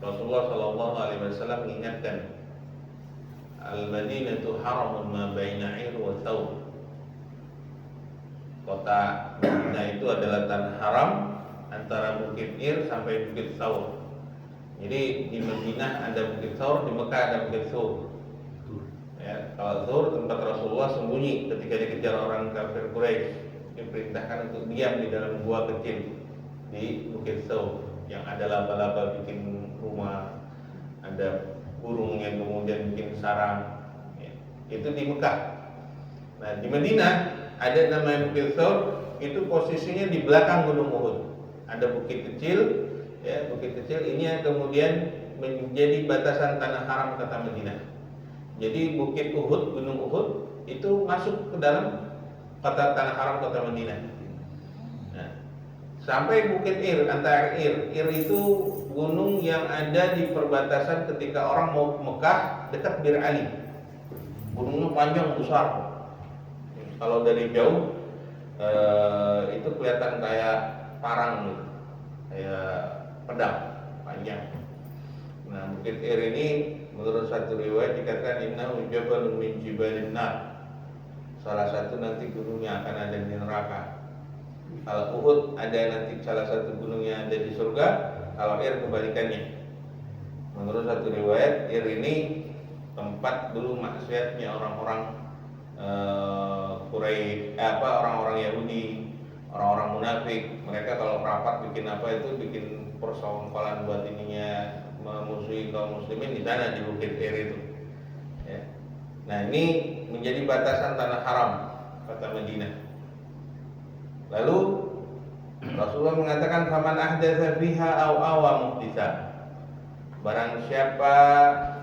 Rasulullah Shallallahu Alaihi Wasallam mengingatkan, Al-Madinatu haramun ma baina 'ir wa thawb. Kota Madinah itu adalah tanah haram antara Bukit Ir sampai Bukit Thawr. Jadi di Madinah ada Bukit Thawr, di Mekah ada Bukit Thawr. Ya, kalau Thawr tempat Rasulullah sembunyi ketika dikejar orang kafir Quraisy, diperintahkan untuk diam di dalam gua kecil di Bukit Thawr yang ada laba-laba bikin rumah, ada burung yang kemudian bikin sarang. Ya, itu di Mekah. Nah di Madinah ada namanya Bukit Thawr, itu posisinya di belakang Gunung Uhud. Ada bukit kecil, ya bukit kecil ini yang kemudian menjadi batasan tanah haram kota Madinah. Jadi Bukit Uhud, Gunung Uhud itu masuk ke dalam kota tanah haram kota Madinah. Nah, sampai Bukit Ir, antara Ir itu gunung yang ada di perbatasan ketika orang mau ke Mekah dekat Bir Ali. Gunungnya panjang besar. Kalau dari jauh itu kelihatan kayak parang gitu, kayak pedang panjang. Nah Bukit Ir ini menurut satu riwayat dikatakan innahu jabalun min jibalin nar. Salah satu nanti gunungnya akan ada di neraka. Kalau Uhud ada nanti salah satu gunungnya ada di surga. Kalau Ir kebalikannya. Menurut satu riwayat Ir ini tempat dulu maksiatnya orang-orang Quraisy, orang-orang Yahudi, orang-orang munafik. Mereka kalau rapat bikin apa itu bikin persekongkolan buat ininya memusuhi kaum muslimin di sana di Bukit Ir itu. Ya. Nah ini menjadi batasan tanah haram kota Madinah. Lalu Rasulullah mengatakan faman ahdatsa fiha aw awa muhditsa. Barang siapa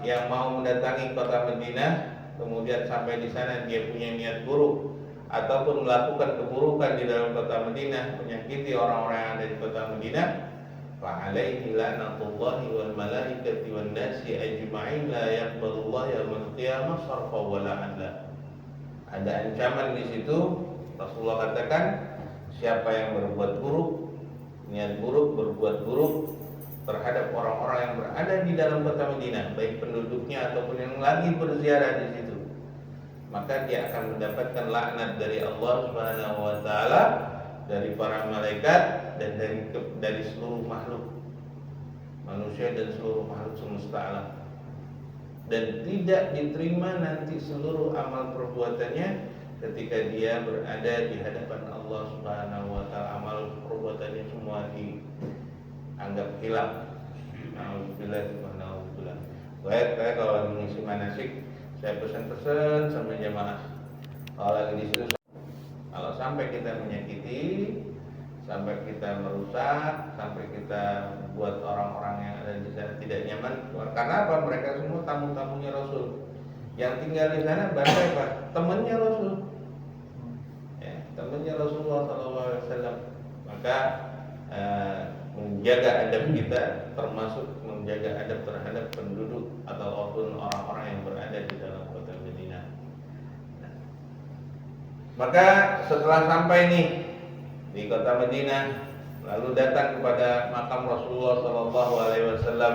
yang mau mendatangi kota Madinah kemudian sampai di sana dia punya niat buruk ataupun melakukan keburukan di dalam kota Madinah, menyakiti orang-orang yang ada di kota Madinah, fa alaihi la'natullahi wal malaikati wan nasi ajma'in la yaqbalullahu yaumal qiyamah sarfa wa la adla. Ada ancaman di situ. Rasulullah katakan siapa yang berbuat buruk, niat buruk, berbuat buruk terhadap orang-orang yang berada di dalam kota Madinah, baik penduduknya ataupun yang lagi berziarah di situ, maka dia akan mendapatkan laknat dari Allah Subhanahu wa taala, dari para malaikat dan dari seluruh makhluk manusia dan seluruh makhluk semesta alam. Dan tidak diterima nanti seluruh amal perbuatannya ketika dia berada di hadapan Allah Subhanahu wa taala. Amal perbuatannya semua dianggap hilang. Alhamdulillah subhanahu wa ta'ala. Baik, kalau mengisi manasik saya pesan-pesan sama jamaah. Kalau lagi di situ, kalau sampai kita menyakiti, sampai kita merusak, sampai kita buat orang-orang yang ada di sana tidak nyaman. Karena apa? Mereka semua tamu-tamunya Rasul. Yang tinggal di sana bahasa apa? Temannya Rasul. Ya, temannya Rasulullah SAW. Maka menjaga adab kita termasuk menjaga adab terhadap penduduk ataupun orang-orang yang berada di dalam kota Madinah. Nah, maka setelah sampai nih di kota Madinah, lalu datang kepada makam Rasulullah Sallallahu Alaihi Wasallam.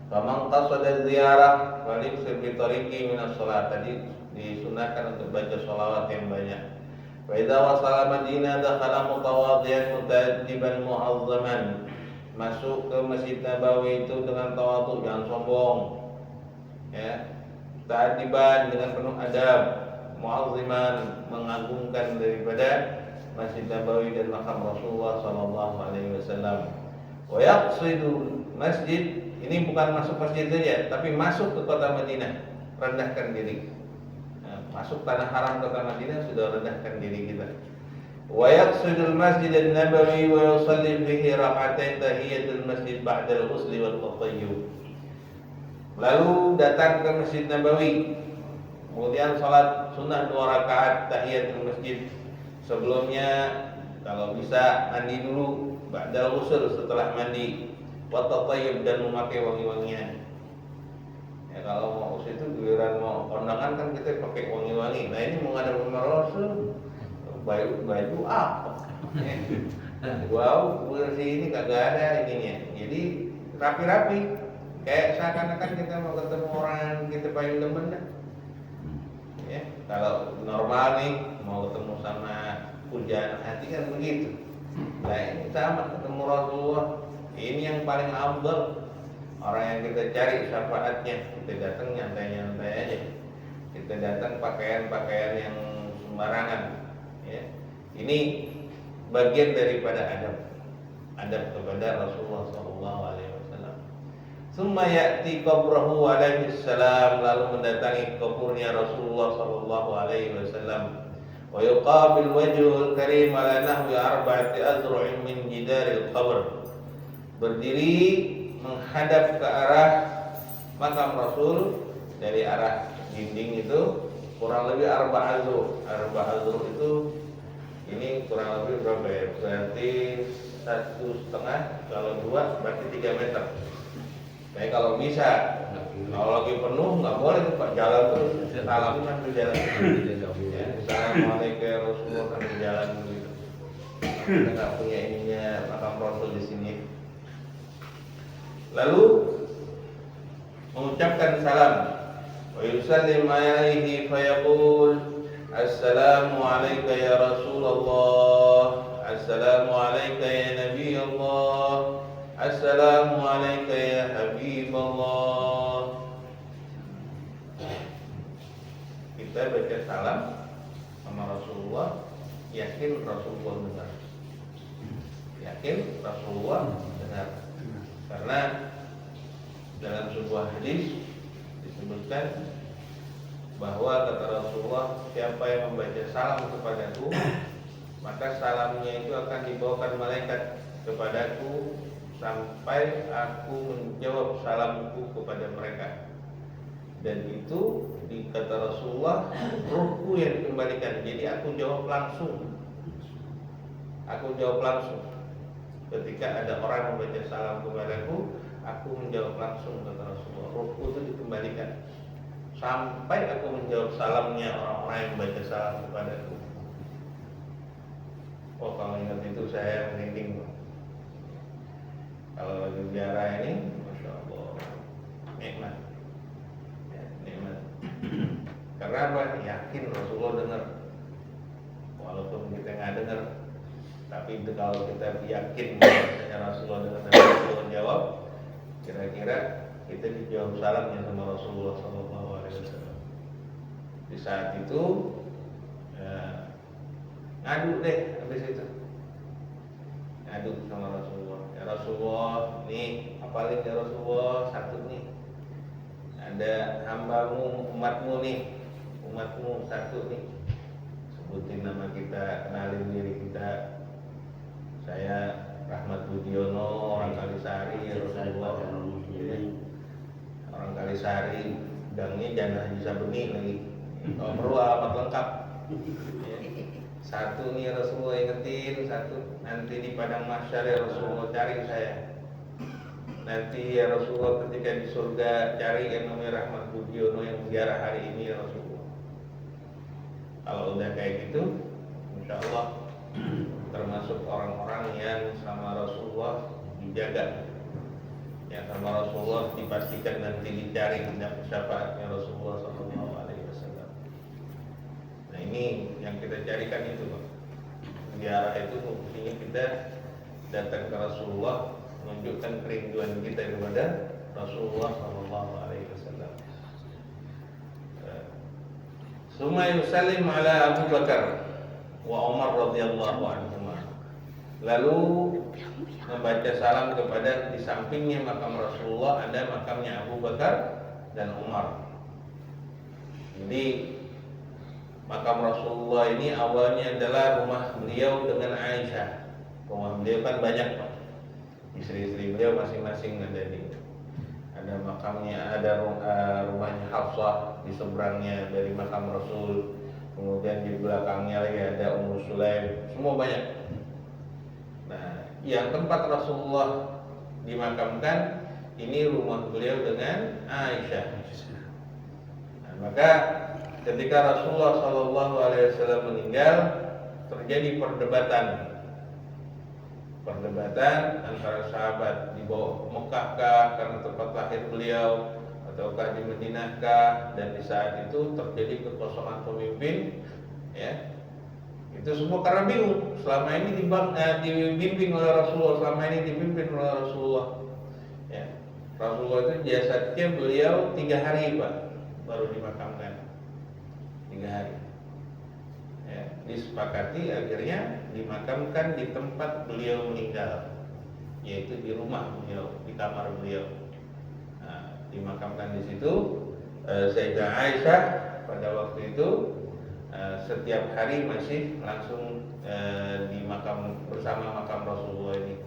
Faman qasada ziyarah falyuksir bi tariqi min as-shalat. Tadi disunahkan untuk baca sholawat yang banyak. Wa idza wasala Madinah dakhala mutawadhiyan muta'addiban mu'azzaman. Masuk ke Masjid Nabawi itu dengan tawadhu, jangan sombong. Ya. Ta'addiban dengan penuh adab, mu'azziman mengagungkan daripada Masjid Nabawi dan makam Rasulullah sallallahu alaihi wasallam. Wa yaqsidul masjid, ini bukan masuk masjid saja, tapi masuk ke kota Madinah, rendahkan diri. Masuk tanah haram kota Madinah sudah rendahkan diri kita. Wa yaqsidul masjid an-nabawi wa yusalli fihi rak'atain tahiyatul masjid ba'da al-ghusl wal tatayyub. Lalu datang ke Masjid Nabawi, kemudian salat sunnah 2 rakaat tahiyatul masjid. Sebelumnya kalau bisa mandi dulu, ba'da al-ghusl setelah mandi, wa tatayyub dan memakai wangi-wangian. Ya kalau mau usia itu giliran mau kondangan kan kita pakai wangi-wangi. Nah ini mau ngadep sama Rasul, baju apa? Wow, bersih ini kagak ada ininya. Jadi rapi-rapi. Kayak seakan-akan kita mau ketemu orang yang kita paling demen dah. Ya, kalau normal nih mau ketemu sama pujaan hati kan begitu. Nah ini sama ketemu Rasulullah, ini yang paling afdal, orang yang kita cari syafaatnya. Kita datang nyantai-nyantai aja, kita datang pakaian-pakaian yang sembarangan. Ya. Ini bagian daripada adab kepada Rasulullah SAW. Summa ya'ti qabrahu alaihi salam, lalu mendatangi kuburnya Rasulullah sallallahu alaihi wasallam. Wa yuqabil wajhul karim ala nahwi arba'ati azru'in min jidaril qabr. Berdiri menghadap ke arah makam Rasul dari arah dinding itu kurang lebih arba' azru. Arba' azru itu ini kurang lebih berapa ya? Berarti 1,5, kalau 2 berarti 3 meter. Tapi kalau bisa, kalau lagi penuh nggak boleh tuh Pak, jalan terus salam sambil jalan. Ya, Assalamualaikum Rasulullah sambil jalan gitu. Kita nggak punya ininya makam Rasul di sini. Lalu mengucapkan salam. Wa yusallim alaihi fa yaqul assalamu alayka ya Rasulullah, assalamu alayka ya Nabi Allah, assalamu alayka ya Habiballah. Kita baca salam sama Rasulullah, yakin Rasulullah dengar. Yakin Rasulullah dengar. Karena dalam sebuah hadis disebutkan bahwa kata Rasulullah, siapa yang membaca salam kepadaku, maka salamnya itu akan dibawakan malaikat kepadaku sampai aku menjawab salamku kepada mereka. Dan itu dikata Rasulullah, ruhku yang dikembalikan. Jadi aku jawab langsung. Aku jawab langsung. Ketika ada orang membaca salam kepadaku, aku menjawab langsung, kata Rasulullah. Ruhku itu dikembalikan sampai aku menjawab salamnya orang-orang yang membaca salam kepadaku. Oh, kalau ingat itu saya merinding. Kalau lagi ziarah ini, masya Allah, nikmat, ya, nikmat. Karena apa? Yakin Rasulullah dengar, walaupun kita nggak dengar, tapi itu kalau kita yakin bahwa Rasulullah dengar dan Rasulullah jawab, kira-kira kita dijawab salamnya sama Rasulullah SAW. Di saat itu, ya, ngadu deh habis itu, ngadu sama Rasulullah. Ya Rasulullah, nih apalin ya Rasulullah, satu nih, ada hambamu, umatmu nih, umatmu satu nih, sebutin nama kita, kenalin diri kita. Saya Rahmat Budiono, orang Kalisari, ya Rasulullah. Orang Kalisari, gangnya Janah Haji Sabeni lagi. Kalau perlu alamat lengkap. Satu nih Rasulullah ingetin, satu nanti di padang mahsyar ya Rasulullah cari saya. Nanti ya Rasulullah ketika di surga cari yang namanya Rahmat Budiono yang ziarah hari ini ya Rasulullah. Kalau udah kayak gitu, insya Allah termasuk orang-orang yang sama Rasulullah dijaga. Yang sama Rasulullah dipastikan nanti dicari syafaatnya Rasulullah SAW. Nah ini yang kita carikan itu, Pak. Ziarah itu fungsinya kita datang ke Rasulullah, menunjukkan kerinduan kita kepada Rasulullah SAW. Summa yusallim ala Abu Bakar wa Umar radhiyallahu anhuma. Lalu membaca salam kepada, di sampingnya makam Rasulullah ada makamnya Abu Bakar dan Umar. Jadi makam Rasulullah ini awalnya adalah rumah beliau dengan Aisyah. Rumah beliau kan banyak, Pak. Istri-istri beliau masing-masing ada makamnya, ada rumahnya Hafsah di seberangnya dari makam Rasul. Kemudian di belakangnya lagi ada Ummu Sulaim. Semua banyak. Nah, yang tempat Rasulullah dimakamkan ini rumah beliau dengan Aisyah. Nah, maka ketika Rasulullah SAW meninggal, terjadi perdebatan antara sahabat, di dibawa ke Mekah kah karena tempat lahir beliau, ataukah di Madinah kah, dan di saat itu terjadi kekosongan pemimpin, ya. Itu semua karena bingung. Selama ini dibimbing oleh Rasulullah, selama ini dipimpin oleh Rasulullah. Ya. Rasulullah itu jasadnya beliau 3 hari Pak baru dimakamkan. 3 hari. Ya, disepakati akhirnya dimakamkan di tempat beliau meninggal, yaitu di rumah beliau, di kamar beliau. Nah, dimakamkan di situ. Sayyidah Aisyah pada waktu itu setiap hari masih langsung di makam bersama makam Rasulullah ini.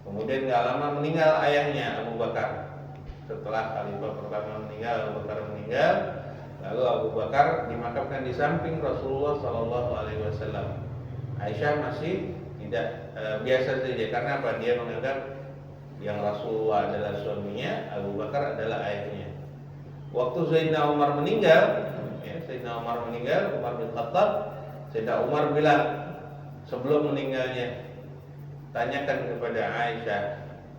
Kemudian nggak lama meninggal ayahnya Abu Bakar. Setelah khalifah pertama meninggal, Abu Bakar meninggal, lalu Abu Bakar dimakamkan di samping Rasulullah SAW. Aisyah masih tidak biasa saja, karena apa? Dia menganggap yang Rasulullah adalah suaminya, Abu Bakar adalah ayahnya. Waktu Sayyidina Umar meninggal, Umar bin Khattab, Sayyidina Umar bilang sebelum meninggalnya, tanyakan kepada Aisyah,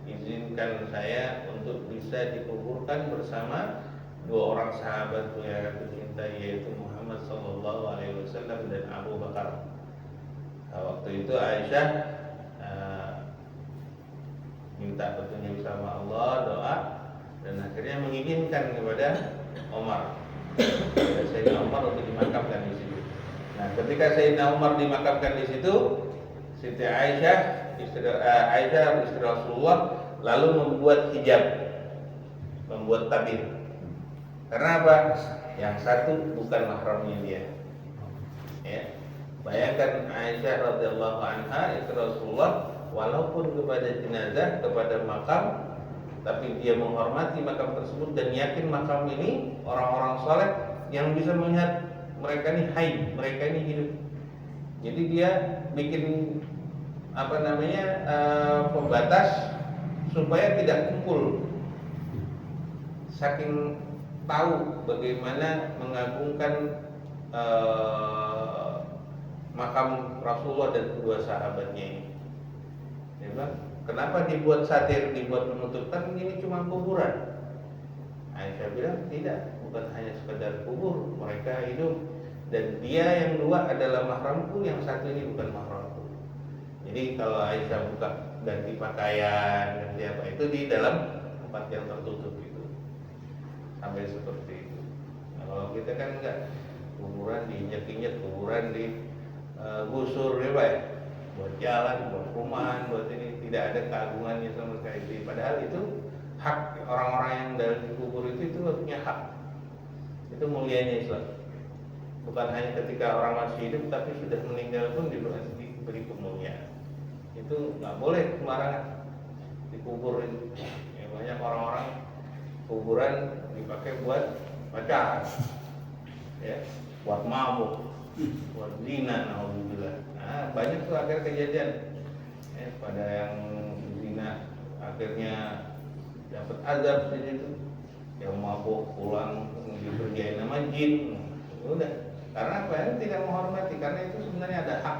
izinkan saya untuk bisa dikuburkan bersama 2 orang sahabatku yang aku cintai, yaitu Muhammad SAW dan Abu Bakar. Nah, waktu itu Aisyah minta petunjuk sama Allah, doa, dan akhirnya mengizinkan kepada Umar, Sayyidina Umar untuk dimakamkan di situ. Nah, ketika Sayyidina Umar dimakamkan di situ, Siti Aisyah, istri Rasulullah, lalu membuat hijab, membuat tabir. Karena apa? Yang satu bukan mahramnya dia. Ya. Bayangkan Aisyah radhiyallahu anha, istri Rasulullah, walaupun kepada jenazah, kepada makam, tapi dia menghormati makam tersebut dan yakin makam ini orang-orang saleh yang bisa melihat mereka ini hayy, mereka ini hidup. Jadi dia bikin pembatas supaya tidak kumpul. Saking tahu bagaimana mengagungkan makam Rasulullah dan kedua sahabatnya ini. Dia bilang, kenapa dibuat satir, dibuat penutup? Kan ini cuma kuburan. Aisyah bilang tidak, bukan hanya sekedar kubur, mereka hidup. Dan dia yang 2 adalah mahramku, yang satu ini bukan mahramku. Jadi kalau Aisyah buka ganti pakaian, ganti apa, itu di dalam tempat yang tertutup itu. Sampai seperti itu. Nah, kalau kita kan enggak, kuburan diinjek-injek, kuburan digusur ya Pak ya. Buat jalan, buat perumahan, buat ini, tidak ada keagungannya sama sekali. Padahal itu hak orang-orang yang dari kubur itu punya hak. Itu mulianya Islam. Bukan hanya ketika orang masih hidup, tapi sudah meninggal pun diberi kemuliaan. Itu nggak boleh sembarangan dikubur. Ya, banyak orang-orang kuburan dipakai buat pacaran, ya, buat mabuk, buat zina, alhamdulillah. Nah, banyak tuh akhir kejadian. Ya, pada yang zina akhirnya dapat azab di situ. Yang mabuk pulang dikerjain sama jin. Udah. Karena apa? Ini tidak menghormati, karena itu sebenarnya ada hak.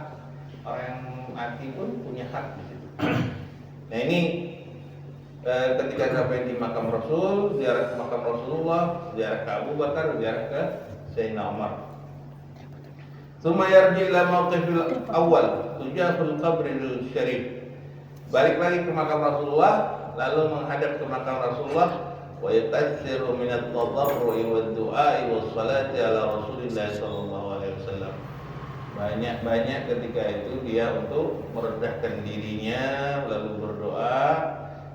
Orang yang mati pun punya hak di situ. Nah, ini ketika sampai di makam Rasul, ziarah ke makam Rasulullah, ziarah ke Abu Bakar, ziarah ke Sayyidina Umar. Tsumma yarji ila mauqifil awal, tujahul qabril syarif. Balik lagi ke makam Rasulullah, lalu menghadap ke makam Rasulullah, wa yatassiru min at-tadarrui wad-du'ai was-salati ala Rasulillah sallallahu alaihi wasallam. Banyak-banyak ketika itu dia untuk merendahkan dirinya, lalu berdoa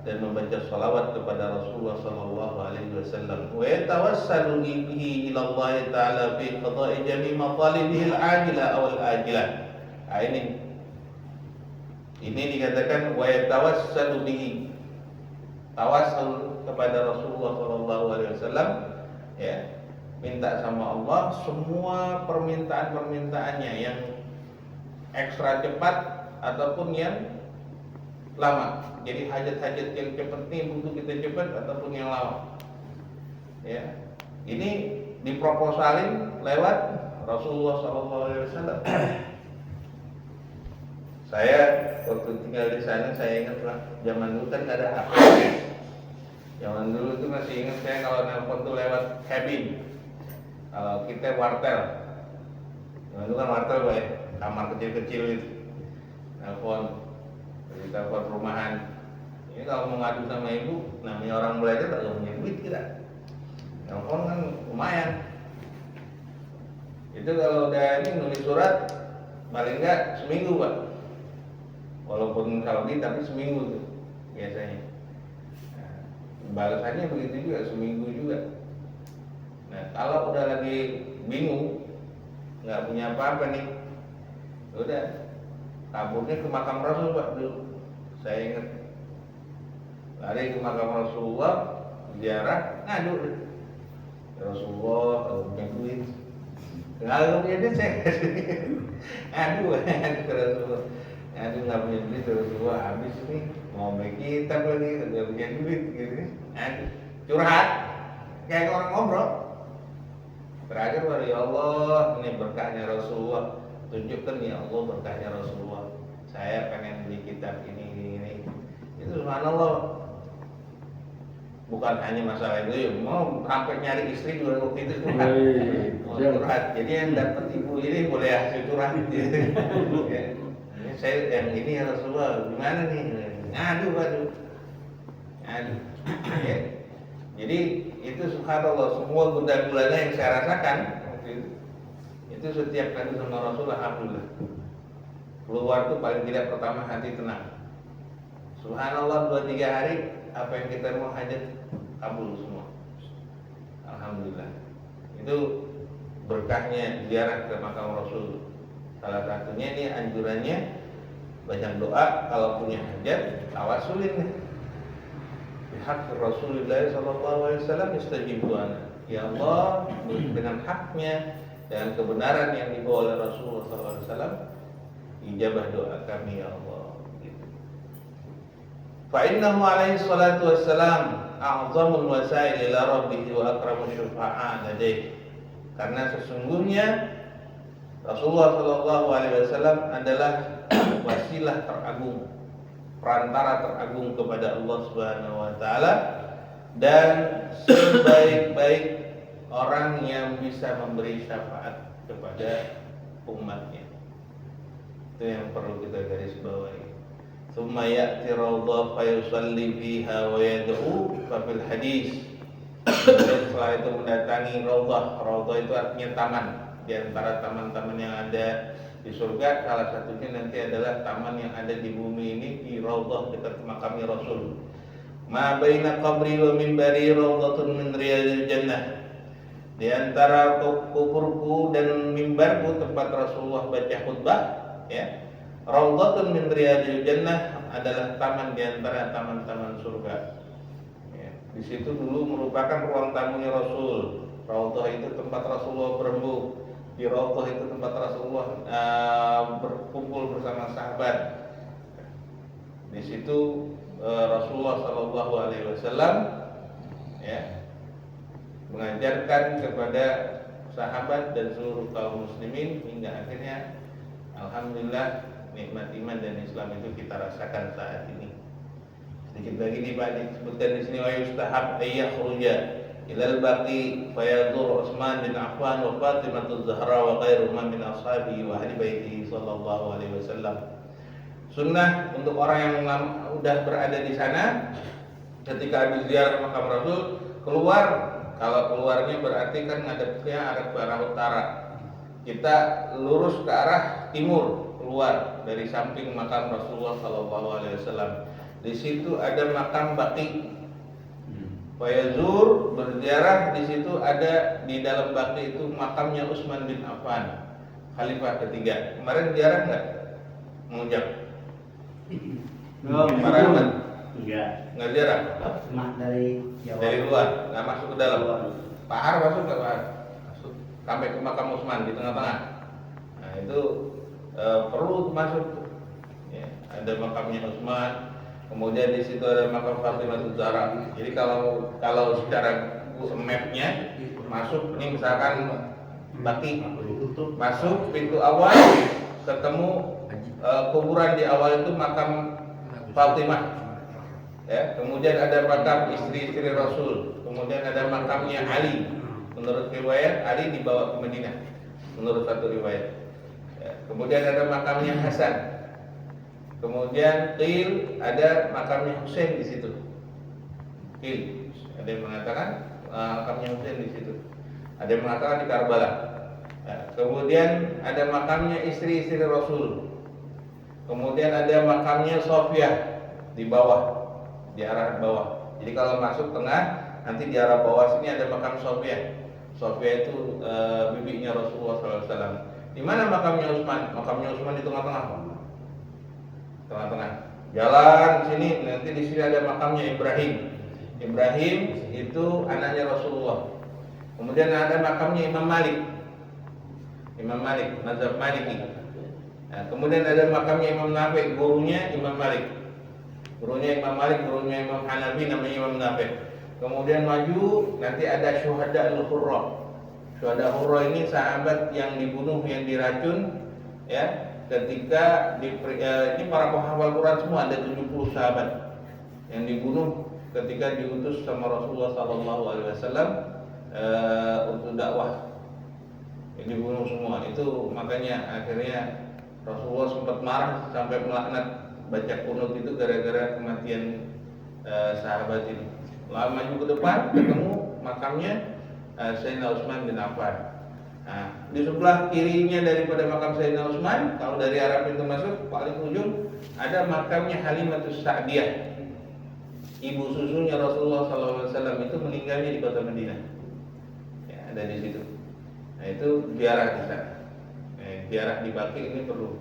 dan membaca salawat kepada Rasulullah sallallahu alaihi wasallam. Wa yatawassalu bihi ila Allah taala fi qada'i jami' matalibihi al-ajilah aw al-ajilah. Ini dikatakan wa yatawassalu bihi. Tawassul kepada Rasulullah sallallahu alaihi wasallam, ya. Minta sama Allah semua permintaan-permintaannya yang ekstra cepat ataupun yang lama. Jadi hajat-hajat yang cepat nih butuh kita cepat ataupun yang lama. Ya. Ini diproposalin lewat Rasulullah sallallahu alaihi wasallam. Saya waktu tinggal di sana, saya ingat lah, zaman dulu kan nggak ada HP. Zaman dulu tuh masih ingat saya kalau nelpon tuh lewat cabin. Kalau kita wartel, zaman dulu kan wartel ya, kamar kecil-kecil itu, nelpon dari telepon rumahan. Ini kalau mau ngadu sama ibu, namanya orang belajar tak punya duit kita. Nelpon kan lumayan. Itu kalau udah ini nulis surat, paling enggak seminggu Pak. Walaupun kalau tapi seminggu tuh biasanya. Nah, balasannya begitu juga, seminggu juga. Nah kalau udah lagi bingung, nggak punya apa-apa nih, udah kaburnya ke makam Rasul Pak dulu. Saya ingat lari ke makam Rasulullah, ziarah, ngadu Rasulullah kalau punya duit. Kalau punya duit saya kasih ngadu ke Rasulullah. Aduh nggak punya duit Rasulullah, habis nih mau beli kitab lagi nggak punya duit gitu. Aduh curhat kayak orang ngobrol. Terakhir baru ya Allah, ini berkahnya Rasulullah, tunjukkan ya Allah berkahnya Rasulullah. Saya pengen beli kitab ini. Itu subhanallah. Bukan hanya masalah itu, ya mau sampai nyari istri juga waktu itu curhat. Mau curhat. Jadi yang dapat ibu ini boleh hasil curhat. Ya. Saya yang ini ya Rasulullah, gimana nih? Ngadu. Ya. Jadi itu subhanallah, semua gula-gulanya yang saya rasakan itu setiap kali sama Rasulullah, alhamdulillah. Keluar tuh paling tidak pertama hati tenang. Subhanallah 2-3 hari apa yang kita mau hajat kabul semua. Alhamdulillah. Itu berkahnya ziarah ke makam Rasul. Salah satunya ini anjurannya banyak doa, kalau punya hajat tawasulin bihaq Rasulullah sallallahu alaihi wasallam istajib du'ana. Ya Allah, dengan haknya dan kebenaran yang dibawa oleh Rasulullah sallallahu alaihi wasallam, ijabah doa kami ya Allah. Gitu. Fa innahu alaihi salatu wassalam a'zamul wasail ila rabbih wa akramu syufa'a ladaihi. Karena sesungguhnya Rasulullah sallallahu alaihi wasallam adalah wasilah teragung, perantara teragung kepada Allah Subhanahu wa taala, dan sebaik-baik orang yang bisa memberi syafaat kepada umatnya. Itu yang perlu kita garis bawahi. Tsumma ya'ti raudhah fa yusalli fiha wa yad'u fa fil hadis. Setelah itu mendatangi raudhah. Raudhah itu artinya taman. Di antara taman-taman yang ada di surga, salah satunya nanti adalah taman yang ada di bumi ini, di raudhah dekat makamnya Rasul. Ma baina qabri wa minbari raudhatun min riyadil jannah. Di antara kuburku dan mimbarku tempat Rasulullah baca khutbah, ya. Raudhatun min riyadil jannah adalah taman di antara taman-taman surga. Ya. Di situ dulu merupakan ruang tamunya Rasul. Raudhah itu tempat Rasulullah berembuk. Di raudhah itu tempat Rasulullah berkumpul bersama sahabat. Di situ Rasulullah Shallallahu Alaihi Wasallam ya mengajarkan kepada sahabat dan seluruh kaum muslimin hingga akhirnya alhamdulillah nikmat iman dan Islam itu kita rasakan saat ini. Sedikit lagi disebutkan di sini, wa yustahab ayyakhruja ilal baqi fayadzur Utsman bin Affan wa Fatimah az-Zahra wa ghairuhum min ashabihi wa ahli baitihi sallallahu alaihi wasallam. Sunnah untuk orang yang sudah berada di sana ketika habis ziarah makam Rasul keluar, kalau keluarnya berarti kan ngadepnya arah ke arah utara. Kita lurus ke arah timur, keluar dari samping makam Rasulullah sallallahu alaihi wasallam. Di situ ada makam Baqi. Fayazur berziarah, di situ ada di dalam Baqi itu makamnya Utsman bin Affan, khalifah ketiga. Kemarin ziarah enggak? Mengucap. Kemarin enggak ziarah. Cuma dari Jawa. Dari luar, enggak masuk ke dalam. Pahar masuk enggak, Pak? Masuk. Sampai ke makam Utsman di tengah-tengah. Nah, itu perlu masuk. Ya, ada makamnya Utsman. Kemudian di situ ada makam Fatimah az-Zahra. Jadi kalau secara mapnya masuk, ini misalkan Baqi, masuk pintu awal ketemu kuburan di awal itu makam Fatimah. Ya, kemudian ada makam istri-istri Rasul, kemudian ada makamnya Ali. Menurut riwayat Ali dibawa ke Madinah, menurut satu riwayat. Ya, kemudian ada makamnya Hasan. Kemudian qil ada makamnya Husain di situ. Qil ada yang mengatakan makamnya Husain di situ. Ada yang mengatakan di Karbala. Ya, kemudian ada makamnya istri-istri Rasul. Kemudian ada makamnya Sofiyah di bawah, di arah bawah. Jadi kalau masuk tengah, nanti di arah bawah sini ada makam Sofiyah. Sofiyah itu bibinya Rasulullah SAW. Di mana makamnya Utsman? Makamnya Utsman di tengah-tengah. Tengah-tengah. Jalan sini, nanti di sini ada makamnya Ibrahim. Ibrahim itu anaknya Rasulullah. Kemudian ada makamnya Imam Malik. Imam Malik, mazhab Maliki. Nah, kemudian ada makamnya Imam Nafi, gurunya Imam Malik. Gurunya Imam Malik, gurunya Imam Hanafi, namanya Imam Nafi. Kemudian maju, nanti ada Syuhada al-Hurra. Syuhada al-Hurra ini sahabat yang dibunuh, yang diracun, ya, ketika ini para penghafal Quran semua, ada 70 sahabat yang dibunuh ketika diutus sama Rasulullah SAW untuk dakwah. Dibunuh semua. Itu makanya akhirnya Rasulullah sempat marah sampai melaknat, baca kunut itu gara-gara kematian sahabat ini. Lalu maju ke depan, ketemu makamnya Sayyidina Utsman bin Affan. Nah, di sebelah kirinya daripada makam Sayyidina Utsman, kalau dari arah pintu masuk paling ujung ada makamnya Halimatus Sa'diyah. Ibu susunya Rasulullah SAW itu meninggalnya di kota Madinah. Ya, ada di situ. Nah, itu ziarah di sana. Ziarah di Baqi ini perlu.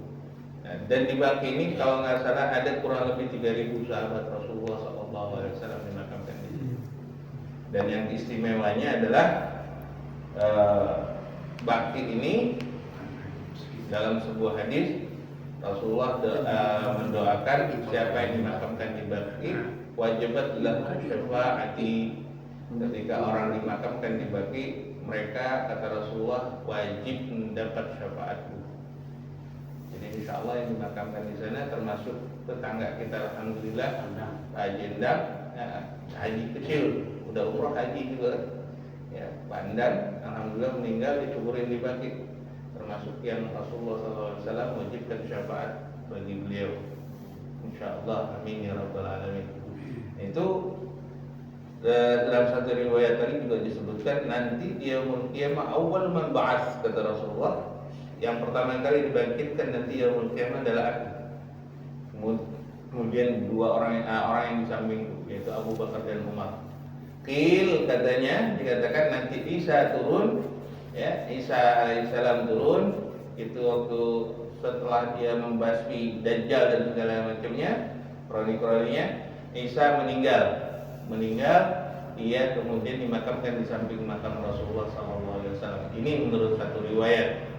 Nah, dan di Baqi ini kalau nggak salah ada kurang lebih 3.000 sahabat Rasulullah SAW dimakamkan di sini. Dan yang istimewanya adalah Baqi ini dalam sebuah hadis Rasulullah mendoakan siapa yang dimakamkan di Baqi wajibat lahu syafaati. Ketika orang dimakamkan di Baqi, mereka kata Rasulullah wajib mendapat syafaatku. Jadi insya Allah yang dimakamkan di sana termasuk tetangga kita, alhamdulillah, Haji Endang, haji kecil, udah umroh haji juga, ya, Pandan, alhamdulillah meninggal dikuburin di Baqi, termasuk yang Rasulullah SAW wajibkan syafaat bagi beliau. Insya Allah, amin ya rabbal alamin. Itu dalam satu riwayat tadi juga disebutkan nanti dia kiamah awal man ba'ats, kata Rasulullah, yang pertama kali dibangkitkan nanti yaumul kiamah adalah aku. Kemudian dua orang yang di sampingku, yaitu Abu Bakar dan Umar. Qil katanya dikatakan nanti Isa turun, ya, Isa alaihissalam turun itu waktu setelah dia membasmi Dajjal dan segala macamnya, kroni-kroninya. Isa meninggal, ia kemudian dimakamkan di samping makam Rasulullah SAW. Ini menurut satu riwayat.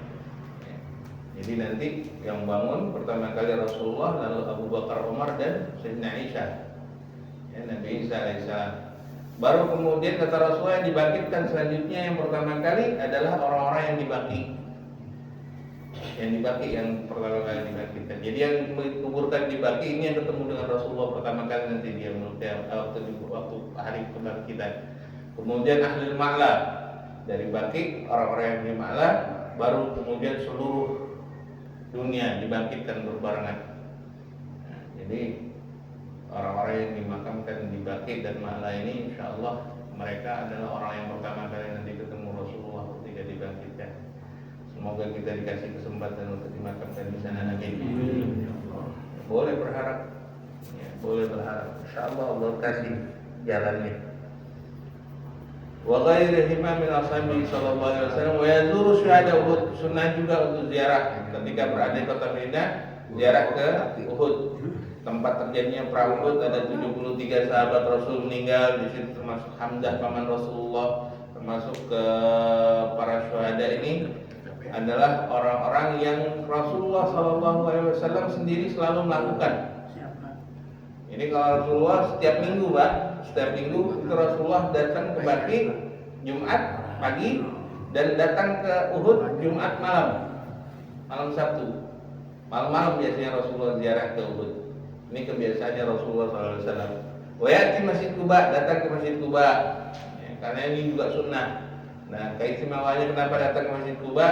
Jadi nanti yang bangun pertama kali Rasulullah, lalu Abu Bakar, Umar, dan Sayyidina Isa, ya, Nabi Isa alaihissalam. Baru kemudian kata Rasulullah yang dibangkitkan selanjutnya yang pertama kali adalah orang-orang yang dibaki. Yang pertama kali dibangkitkan. Jadi yang dikuburkan di Baqi ini yang ketemu dengan Rasulullah pertama kali nanti dia waktu hari kebangkitan. Kemudian ahli Ma'la dari Baqi, orang-orang yang di Ma'la, baru kemudian seluruh dunia dibangkitkan berbarengan. Nah, jadi orang-orang yang dimakamkan di Baqi dan Ma'la ini, insya Allah mereka adalah orang yang pertama kali nanti ketemu Rasulullah ketika dibangkitkan. Semoga kita dikasih kesempatan untuk dimakamkan di sana. Amin. Boleh berharap, ya, boleh berharap. Insyaallah Allah kasih jalannya. Wa ghairihima min ashabi sallallahu alaihi wasallam wa yazuru syuhada Uhud. Sunnah juga untuk ziarah ketika berada di kota Madinah, ziarah ke Uhud. Tempat terjadinya perang Uhud, ada 73 sahabat Rasul meninggal di situ, termasuk Hamzah paman Rasulullah, termasuk ke para syuhada ini adalah orang-orang yang Rasulullah SAW sendiri selalu melakukan. Ini kalau Rasulullah setiap minggu, Pak, setiap minggu itu Rasulullah datang ke Baqi Jumat pagi dan datang ke Uhud Jumat malam Sabtu. Malam-malam biasanya Rasulullah ziarah ke Uhud. Ini kebiasaannya Rasulullah SAW. Wayati Masjid Quba, datang ke Masjid Quba. Ya, karena ini juga sunnah. Nah, keistimewaannya kenapa datang ke Masjid Quba?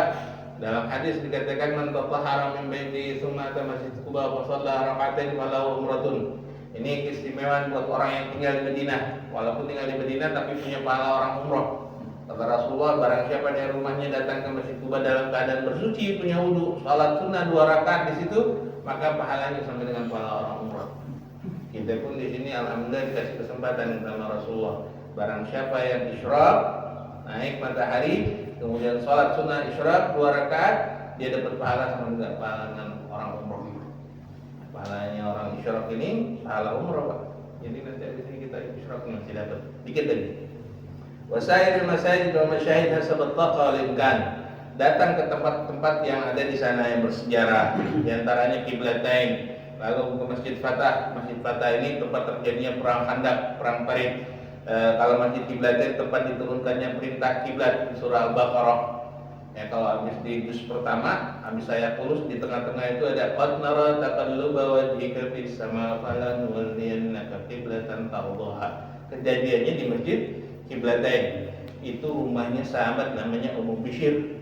Dalam hadis dikatakan man tatahhara min baiti tsumma ata Masjid Quba fa shalla rak'atain falahu umratun. Ini keistimewaan buat orang yang tinggal di Madinah. Walaupun tinggal di Madinah tapi punya pahala orang umrah. Kata Rasulullah, barang siapa dari rumahnya datang ke Masjid Quba dalam keadaan bersuci, punya wudu, salat sunnah 2 rakaat di situ, maka pahalanya sama dengan pahala orang umrah. Kita pun di sini alhamdulillah dikasih kesempatan sama Rasulullah. Barang siapa yang isyraq, naik matahari, kemudian salat sunnah isyraq 2 rakaat, dia dapat pahala sama dengan pahala orang umrah. Pahalanya orang isyraq ini pahala umrah, Pak. Jadi nanti habis ini kita isyraq masih dapat dikit lagi. Wasairil masajid wa masyahid hasab at-taqa wal imkan. Datang ke tempat-tempat yang ada di sana yang bersejarah, di antaranya Qiblatain. Lalu ke Masjid Fatah. Masjid Fatah ini tempat terjadinya perang Khandaq, perang Parit. Kalau Masjid Qiblatain tempat diturunkannya perintah kiblat di surah Al-Baqarah. Ya, kalau habis di juz pertama, habis ayat tulus di tengah-tengah itu ada qad nara taqalluba wajhika fis sama falan waliyannaka qiblatan tardaha. Kejadiannya di Masjid Qiblatain. Itu rumahnya sahabat namanya Ummu Bishr.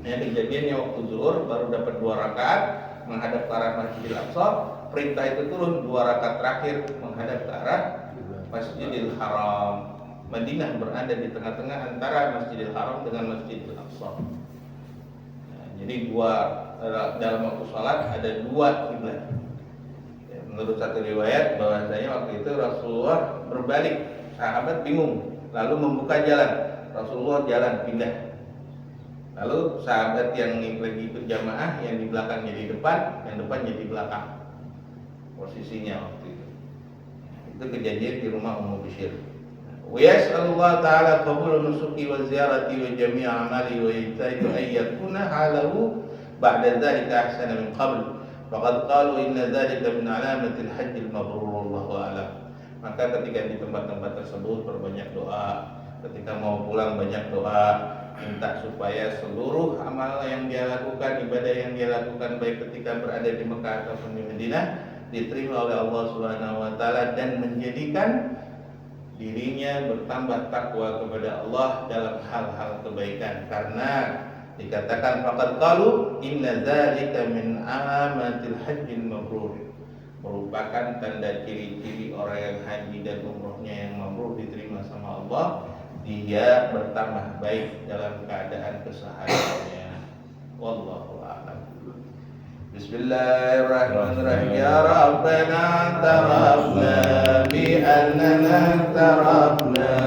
Ya, kejadiannya waktu zuhur baru dapat 2 rakaat menghadap ke arah Masjidil Aqsa. Perintah itu turun 2 rakaat terakhir menghadap ke arah Masjidil Haram. Madinah berada di tengah-tengah antara Masjidil Haram dengan Masjidil Aqsa. Nah, jadi dalam waktu sholat ada 2 kiblat. Ya, menurut satu riwayat bahwasanya waktu itu Rasulullah berbalik, sahabat bingung, lalu membuka jalan. Rasulullah jalan pindah. Lalu sahabat yang lagi ikut jamaah, yang di belakang jadi depan, yang depan jadi belakang. Posisinya waktu itu. Itu kejadian di rumah Ummu Bishr. Wa yas'alullah ta'ala qabul nusuki wa ziyarati wa jami' amali wa yajtahid an yakuna halahu ba'da dhalika ahsana min qabl. Faqad qalu inna dhalika min alamatil hajjil mabrur wallahu a'lam. Maka ketika di tempat-tempat tersebut berbanyak doa, ketika mau pulang banyak doa, minta supaya seluruh amal yang dia lakukan, ibadah yang dia lakukan baik ketika berada di Mekah ataupun di Madinah diterima oleh Allah Subhanahu wa taala dan menjadikan dirinya bertambah takwa kepada Allah dalam hal-hal kebaikan. Karena dikatakan faqad qalu inna dzalika min alamatil hajjil mabrur, merupakan tanda ciri-ciri orang yang haji dan umrohnya yang mabrur diterima sama Allah, dia bertambah baik dalam keadaan kesehariannya. Wallahu a'lam. Bismillahirrahmanirrahim. Ya Rabbana tarafna bi annana tarafna